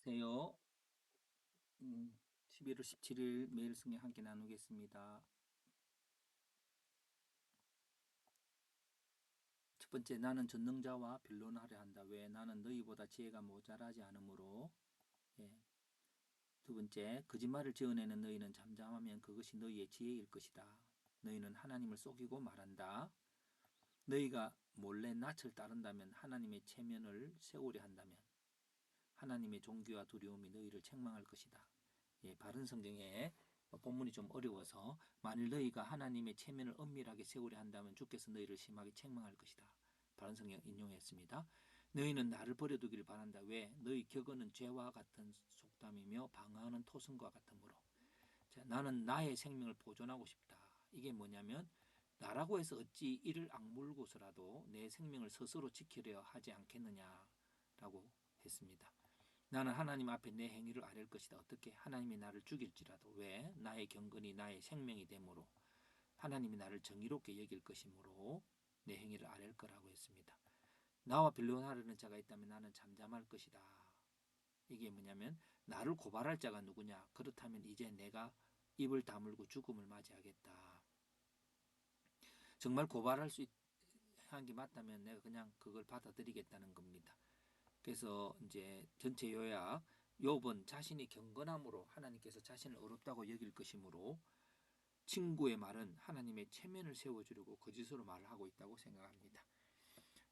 안녕하세요. 11월 17일 매일 승리 함께 나누겠습니다. 첫 번째, 나는 전능자와 변론하려 한다. 왜? 나는 너희보다 지혜가 모자라지 않으므로. 예. 두 번째, 거짓말을 지어내는 너희는 잠잠하면 그것이 너희의 지혜일 것이다. 너희는 하나님을 속이고 말한다. 너희가 몰래 낯을 따른다면, 하나님의 체면을 세우려 한다면 하나님의 존귀와 두려움이 너희를 책망할 것이다. 예, 바른 성경에 본문이 좀 어려워서 만일 너희가 하나님의 체면을 엄밀하게 세우려 한다면 주께서 너희를 심하게 책망할 것이다. 바른 성경 인용했습니다. 너희는 나를 버려두기를 바란다. 왜? 너희 격언은 죄와 같은 속담이며 방황하는 토성과 같으므로. 자, 나는 나의 생명을 보존하고 싶다. 이게 뭐냐면 나라고 해서 어찌 이를 악물고서라도 내 생명을 스스로 지키려 하지 않겠느냐라고 했습니다. 나는 하나님 앞에 내 행위를 아뢰 것이다. 어떻게? 하나님이 나를 죽일지라도. 왜? 나의 경건이 나의 생명이 되므로. 하나님이 나를 정의롭게 여길 것이므로 내 행위를 아뢰 거라고 했습니다. 나와 변론하려는 자가 있다면 나는 잠잠할 것이다. 이게 뭐냐면 나를 고발할 자가 누구냐? 그렇다면 이제 내가 입을 다물고 죽음을 맞이하겠다. 정말 고발할 수 한 게 맞다면 내가 그냥 그걸 받아들이겠다는 겁니다. 그래서 이제 전체 요약, 욥은 자신이 경건함으로 하나님께서 자신을 어렵다고 여길 것이므로 친구의 말은 하나님의 체면을 세워주려고 거짓으로 말을 하고 있다고 생각합니다.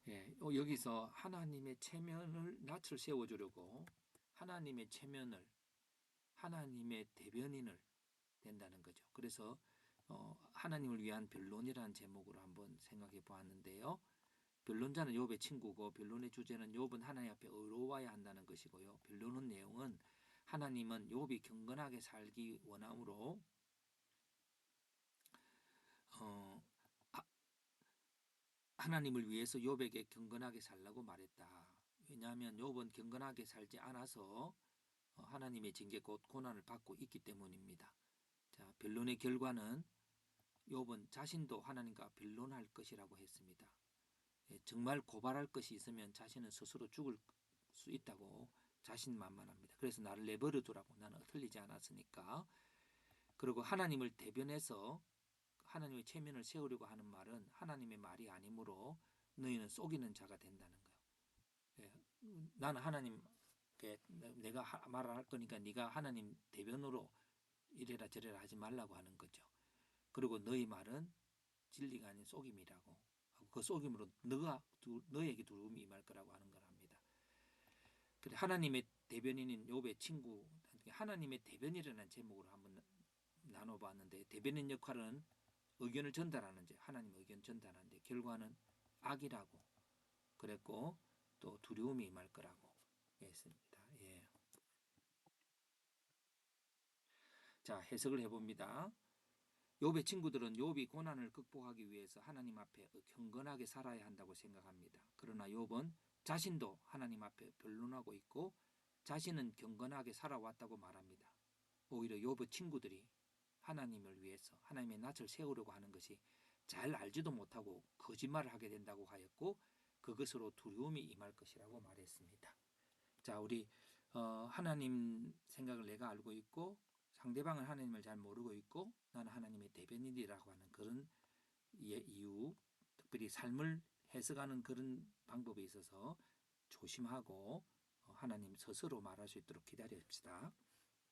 예, 여기서 하나님의 체면을 낯을 세워주려고 하나님의 체면을 하나님의 대변인을 된다는 거죠. 그래서 하나님을 위한 변론이라는 제목으로 한번 생각해 보았는데요. 변론자는 욥의 친구고 변론의 주제는 욥은 하나님 앞에 의로워야 한다는 것이고요. 변론의 내용은 하나님은 욥이 경건하게 살기 원함으로 어, 하나님을 위해서 욥에게 경건하게 살라고 말했다. 왜냐하면 욥은 경건하게 살지 않아서 하나님의 징계 곧 고난을 받고 있기 때문입니다. 자, 변론의 결과는 욥은 자신도 하나님과 변론할 것이라고 했습니다. 예, 정말 고발할 것이 있으면 자신은 스스로 죽을 수 있다고 자신만만합니다. 그래서 나를 내버려 두라고 나는 틀리지 않았으니까. 그리고 하나님을 대변해서 하나님의 체면을 세우려고 하는 말은 하나님의 말이 아니므로 너희는 속이는 자가 된다는 거예요. 예, 나는 하나님께 내가 말을 할 거니까 네가 하나님 대변으로 이래라 저래라 하지 말라고 하는 거죠. 그리고 너희 말은 진리가 아닌 속임이라고 하고 그 속임으로 너에게 두려움이 임할 거라고 하는 거랍니다. 그래 하나님의 대변인인 욥의 친구 하나님의 대변이라는 제목으로 한번 나눠봤는데 대변인 역할은 의견을 전달하는 제 하나님 의견 전달하는데 결과는 악이라고 그랬고 또 두려움이 임할 거라고 했습니다. 예. 자 해석을 해봅니다. 욥의 친구들은 욥이 고난을 극복하기 위해서 하나님 앞에 경건하게 살아야 한다고 생각합니다. 그러나 욥은 자신도 하나님 앞에 변론하고 있고 자신은 경건하게 살아왔다고 말합니다. 오히려 욥의 친구들이 하나님을 위해서 하나님의 낯을 세우려고 하는 것이 잘 알지도 못하고 거짓말을 하게 된다고 하였고 그것으로 두려움이 임할 것이라고 말했습니다. 자, 우리 하나님 생각을 내가 알고 있고 상대방은 하나님을 잘 모르고 있고 나는 하나님의 대변인이라고 하는 그런 이유, 특별히 삶을 해석하는 그런 방법에 있어서 조심하고 하나님 스스로 말할 수 있도록 기다립시다.